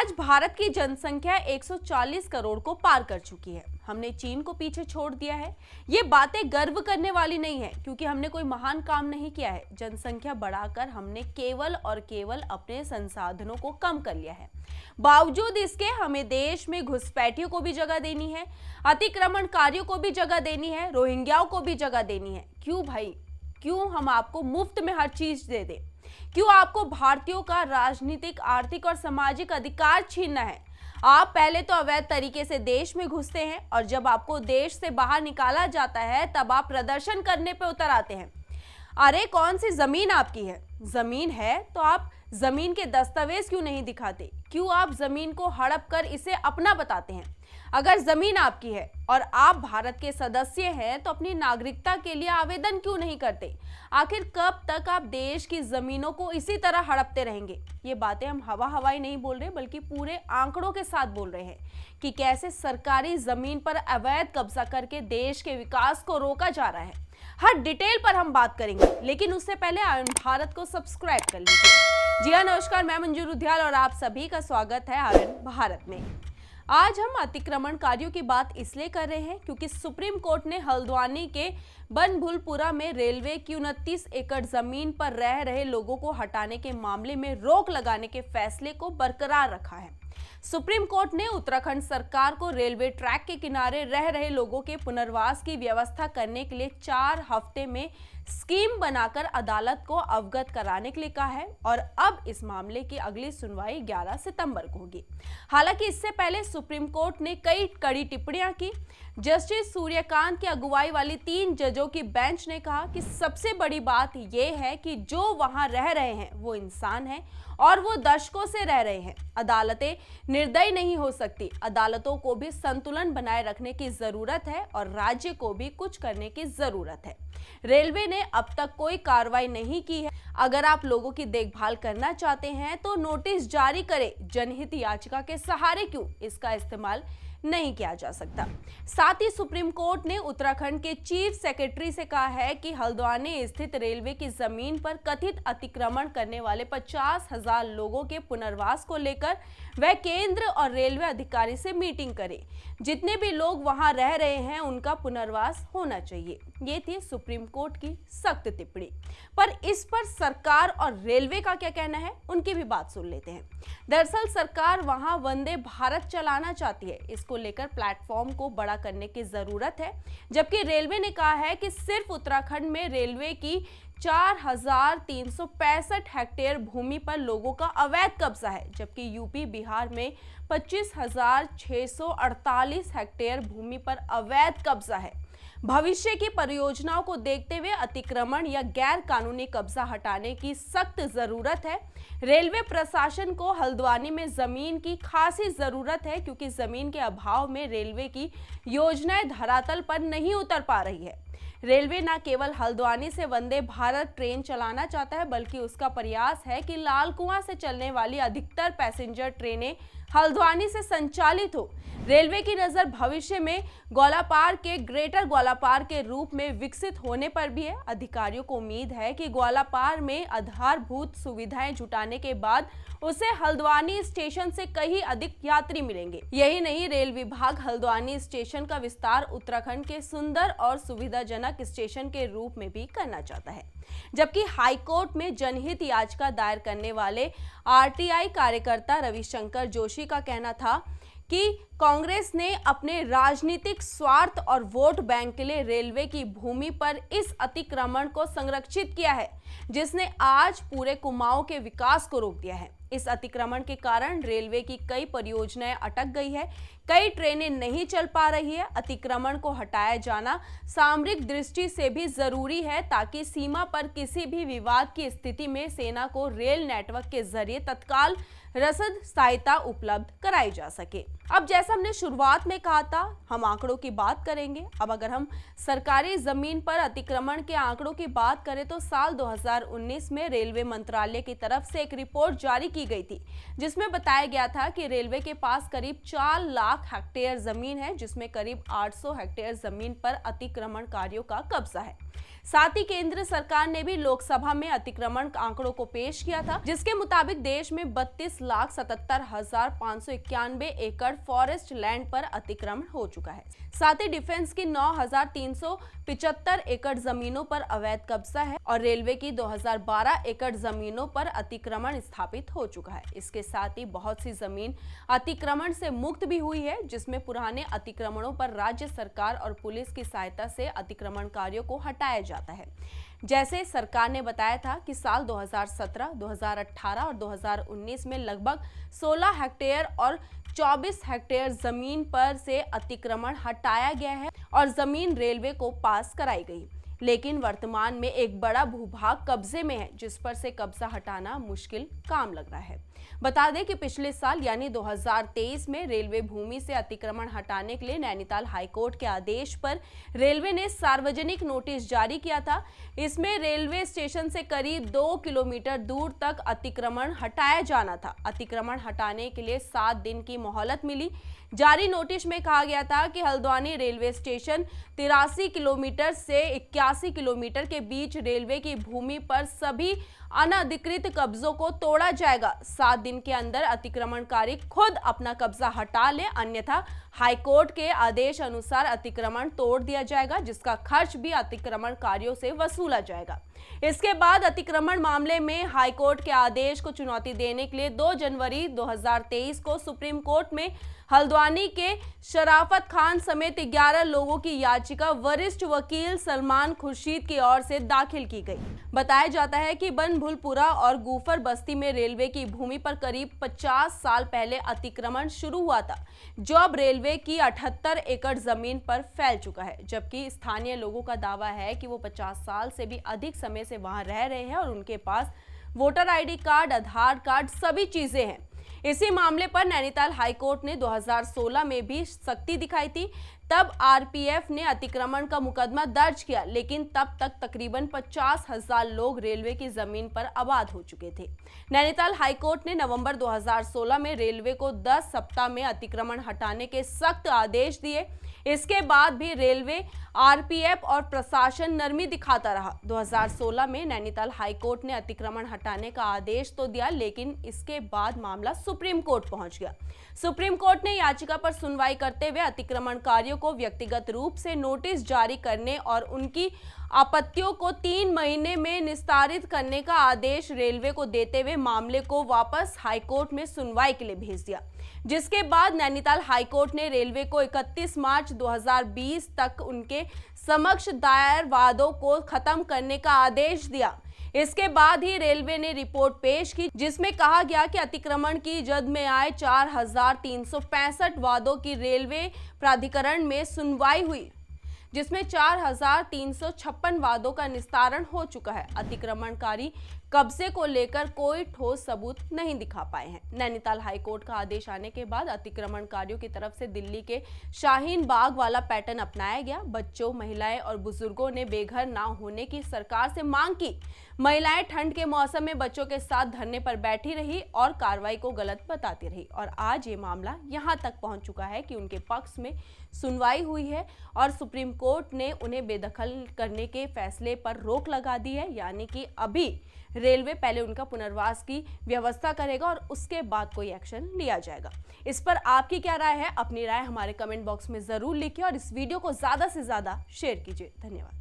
आज भारत की जनसंख्या 140 करोड़ को पार कर चुकी है। हमने चीन को पीछे छोड़ दिया है। ये बातें गर्व करने वाली नहीं है, क्योंकि हमने कोई महान काम नहीं किया है। जनसंख्या बढ़ाकर हमने केवल और केवल अपने संसाधनों को कम कर लिया है। बावजूद इसके हमें देश में घुसपैठियों को भी जगह देनी है, अतिक्रमणकारियों को भी जगह देनी है, रोहिंग्याओं को भी जगह देनी है। क्यों भाई, क्यों हम आपको मुफ्त में हर चीज दे दें? क्यों आपको भारतीयों का राजनीतिक, आर्थिक और सामाजिक अधिकार छीनना है? आप पहले तो अवैध तरीके से देश में घुसते हैं और जब आपको देश से बाहर निकाला जाता है तब आप प्रदर्शन करने पे उतर आते हैं। अरे कौन सी जमीन आपकी है? जमीन है तो आप जमीन के दस्तावेज क्यों नहीं दिखाते? क्यों आप जमीन को हड़प कर इसे अपना बताते हैं? अगर जमीन आपकी है और आप भारत के सदस्य हैं तो अपनी नागरिकता के लिए आवेदन क्यों नहीं करते? आखिर कब तक आप देश की जमीनों को इसी तरह हड़पते रहेंगे? ये बातें हम हवाई नहीं बोल रहे, बल्कि पूरे आंकड़ों के साथ बोल रहे हैं कि कैसे सरकारी जमीन पर अवैध कब्जा करके देश के विकास को रोका जा रहा है। हर डिटेल पर हम बात करेंगे, लेकिन उससे पहले आयन भारत को सब्सक्राइब कर लीजिए। जी हाँ, नमस्कार, मैं मंजू रुधियाल और आप सभी का स्वागत है आयन भारत में। आज हम अतिक्रमणकारियों की बात इसलिए कर रहे हैं क्योंकि सुप्रीम कोर्ट ने हल्द्वानी के बनभूलपुरा में रेलवे की 29 एकड़ जमीन पर रह रहे लोगों को हटाने के मामले में रोक लगाने के फैसले को बरकरार रखा है। सुप्रीम कोर्ट ने उत्तराखंड सरकार को रेलवे ट्रैक के किनारे रह रहे लोगों के पुनर्वास की व्यवस्था करने के लिए 4 हफ्ते में स्कीम बनाकर अदालत को अवगत कराने के लिए कहा है और अब इस मामले की अगली सुनवाई 11 सितंबर को होगी। हालांकि इससे पहले सुप्रीम कोर्ट ने कई कड़ी टिप्पणियां की। जस्टिस सूर्यकांत की अगुवाई वाली 3 जजों की बेंच ने कहा कि सबसे बड़ी बात यह है कि जो वहां रह रहे हैं वो इंसान हैं और वो दशकों से रह रहे हैं। अदालतें निर्दयी नहीं हो सकती। अदालतों को भी संतुलन बनाए रखने की जरूरत है और राज्य को भी कुछ करने की जरूरत है। रेलवे ने अब तक कोई कार्रवाई नहीं की है। अगर आप लोगों की देखभाल करना चाहते हैं तो नोटिस जारी करें। जनहित याचिका के सहारे क्यों इसका इस्तेमाल नहीं किया जा सकता? साथ ही सुप्रीम कोर्ट ने उत्तराखंड के चीफ सेक्रेटरी से कहा है कि हल्द्वानी स्थित रेलवे की जमीन पर कथित अतिक्रमण करने वाले 50,000 लोगों के पुनर्वास को लेकर वह केंद्र और रेलवे अधिकारी से मीटिंग करे। जितने भी लोग वहां रह रहे हैं उनका पुनर्वास होना चाहिए। ये थी सुप्रीम कोर्ट की सख्त टिप्पणी। पर इस पर सरकार और रेलवे का क्या कहना है, उनकी भी बात सुन लेते हैं। दरअसल सरकार वहां वंदे भारत चलाना चाहती है। इसको लेकर प्लेटफॉर्म को बड़ा करने की जरूरत है, जबकि रेलवे ने कहा है कि सिर्फ उत्तराखंड में रेलवे की 4,365 हेक्टेयर भूमि पर लोगों का अवैध कब्जा है, जबकि यूपी बिहार में 25,648 हेक्टेयर भूमि पर अवैध कब्जा है। भविष्य की परियोजनाओं को देखते हुए अतिक्रमण या गैर कानूनी कब्जा हटाने की सख्त जरूरत है। रेलवे प्रशासन को हल्द्वानी में जमीन की खासी जरूरत है, क्योंकि जमीन के अभाव में रेलवे की योजनाएं धरातल पर नहीं उतर पा रही है। रेलवे न केवल हल्द्वानी से वंदे भारत ट्रेन चलाना चाहता है, बल्कि उसका प्रयास है कि लाल कुआं से चलने वाली अधिकतर पैसेंजर ट्रेनें हल्द्वानी से संचालित हो। रेलवे की नजर भविष्य में ग्वालापार के ग्रेटर ग्वालापार के रूप में विकसित होने पर भी है। अधिकारियों को उम्मीद है कि ग्वालापार में आधारभूत सुविधाएं जुटाने के बाद उसे हल्द्वानी स्टेशन से कहीं अधिक यात्री मिलेंगे। यही नहीं, रेल विभाग हल्द्वानी स्टेशन का विस्तार उत्तराखंड के सुंदर और सुविधाजनक स्टेशन के रूप में भी करना चाहता है। जबकि हाईकोर्ट में जनहित याचिका दायर करने वाले आरटीआई कार्यकर्ता रविशंकर जोशी का कहना था कि कांग्रेस ने अपने राजनीतिक स्वार्थ और वोट बैंक के लिए रेलवे की भूमि पर इस अतिक्रमण को संरक्षित किया है, जिसने आज पूरे कुमाऊं के विकास को रोक दिया है। इस अतिक्रमण के कारण रेलवे की कई परियोजनाएं अटक गई है, कई ट्रेनें नहीं चल पा रही है। अतिक्रमण को हटाया जाना सामरिक दृष्टि से भी जरूरी है, ताकि सीमा पर किसी भी विवाद की स्थिति में सेना को रेल नेटवर्क के जरिए तत्काल रसद सहायता उपलब्ध कराई जा सके। अब जैसा हमने शुरुआत में कहा था, हम आंकड़ों की बात करेंगे। अब अगर हम सरकारी जमीन पर अतिक्रमण के आंकड़ों की बात करें तो साल 2019 में रेलवे मंत्रालय की तरफ से एक रिपोर्ट जारी की गई थी, जिसमें बताया गया था कि रेलवे के पास करीब 4 लाख हेक्टेयर जमीन है, जिसमें करीब 800 हेक्टेयर जमीन पर अतिक्रमणकारियों का कब्जा है। साथ ही केंद्र सरकार ने भी लोकसभा में अतिक्रमण आंकड़ों को पेश किया था, जिसके मुताबिक देश में 32,77,591 एकड़ फॉरेस्ट लैंड पर अतिक्रमण हो चुका है। साथ ही डिफेंस की 9,375 एकड़ जमीनों पर अवैध कब्जा है और रेलवे की 2012 एकड़ जमीनों पर अतिक्रमण स्थापित हो चुका है। इसके साथ ही बहुत सी जमीन अतिक्रमण से मुक्त भी हुई है, जिसमें पुराने अतिक्रमणों पर राज्य सरकार और पुलिस की सहायता से अतिक्रमणकारियों को हटाया जाता है। जैसे सरकार ने बताया था कि साल 2017, 2018 और 2019 में लगभग 16 हेक्टेयर और 24 हेक्टेयर जमीन पर से अतिक्रमण हटाया गया है और जमीन रेलवे को पास कराई गई, लेकिन वर्तमान में एक बड़ा भूभाग कब्जे में है, जिस पर से कब्जा हटाना मुश्किल काम लग रहा है। बता दें कि पिछले साल यानी 2023 में रेलवे भूमि से अतिक्रमण हटाने के लिए नैनीताल हाईकोर्ट के आदेश पर रेलवे ने सार्वजनिक नोटिस जारी किया था। इसमें रेलवे स्टेशन से करीब 2 किलोमीटर दूर तक अतिक्रमण हटाया जाना था। अतिक्रमण हटाने के लिए 7 दिन की मोहलत मिली। जारी नोटिस में कहा गया था कि हल्द्वानी रेलवे स्टेशन 83 किलोमीटर से 81 किलोमीटर के बीच रेलवे की भूमि पर सभी अनधिकृत कब्जों को तोड़ा जाएगा। 7 दिन के अंदर अतिक्रमणकारी खुद अपना कब्जा हटा ले, अन्यथा हाईकोर्ट के आदेश अनुसार अतिक्रमण तोड़ दिया जाएगा, जिसका खर्च भी अतिक्रमणकारियों से वसूला जाएगा। इसके बाद अतिक्रमण मामले में हाईकोर्ट के आदेश को चुनौती देने के लिए 2 जनवरी 2023 को सुप्रीम कोर्ट में हल्द्वानी के शराफत खान समेत 11 लोगों की याचिका वरिष्ठ वकील सलमान खुर्शीद की ओर से दाखिल की गई। बताया जाता है कि बनभुलपुरा और गूफर बस्ती में रेलवे की भूमि पर करीब 50 साल पहले अतिक्रमण शुरू हुआ था, जो अब रेलवे की 78 एकड़ जमीन पर फैल चुका है, जबकि स्थानीय लोगों का दावा है कि वो 50 साल से भी अधिक समय से वहां रह रहे हैं और उनके पास वोटर आईडी कार्ड, आधार कार्ड, सभी चीजें हैं। इसी मामले पर नैनीताल हाईकोर्ट ने 2016 में भी सख्ती दिखाई थी। तब आरपीएफ ने अतिक्रमण का मुकदमा दर्ज किया, लेकिन तब तक तकरीबन 50,000 लोग रेलवे की जमीन पर आबाद हो चुके थे। नैनीताल हाईकोर्ट ने नवंबर 2016 में रेलवे को 10 सप्ताह में अतिक्रमण हटाने के सख्त आदेश दिए। इसके बाद भी रेलवे, आरपीएफ और प्रशासन नरमी दिखाता रहा। 2016 में नैनीताल हाईकोर्ट ने अतिक्रमण हटाने का आदेश तो दिया, लेकिन इसके बाद मामला सुप्रीम कोर्ट पहुंच गया। सुप्रीम कोर्ट ने याचिका पर सुनवाई करते हुए अतिक्रमणकारियों को व्यक्तिगत रूप से नोटिस जारी करने और उनकी आपत्तियों को 3 महीने में निस्तारित करने का आदेश रेलवे को देते हुए मामले को वापस हाईकोर्ट में सुनवाई के लिए भेज दिया, जिसके बाद नैनीताल हाईकोर्ट ने रेलवे को 31 मार्च 2020 तक उनके समक्ष दायर वादों को खत्म करने का आदेश दिया। इसके बाद ही रेलवे ने रिपोर्ट पेश की, जिसमें कहा गया कि अतिक्रमण की जद में आए 4,365 वादों की रेलवे प्राधिकरण में सुनवाई हुई, जिसमें 4,356 वादों का निस्तारण हो चुका है। अतिक्रमणकारी कब्जे को लेकर कोई ठोस सबूत नहीं दिखा पाए हैं। नैनीताल हाईकोर्ट का आदेश आने के बाद अतिक्रमणकारियों की तरफ से दिल्ली के शाहीन बाग वाला पैटर्न अपनाया गया। बच्चों, महिलाएं और बुजुर्गों ने बेघर ना होने की सरकार से मांग की। महिलाएं ठंड के मौसम में बच्चों के साथ धरने पर बैठी रही और कार्रवाई को गलत बताती रही, और आज ये मामला यहां तक पहुंच चुका है कि उनके पक्ष में सुनवाई हुई है और सुप्रीम कोर्ट ने उन्हें बेदखल करने के फैसले पर रोक लगा दी है। यानी कि अभी रेलवे पहले उनका पुनर्वास की व्यवस्था करेगा और उसके बाद कोई एक्शन लिया जाएगा। इस पर आपकी क्या राय है? अपनी राय हमारे कमेंट बॉक्स में जरूर लिखिए और इस वीडियो को ज्यादा से ज्यादा शेयर कीजिए। धन्यवाद।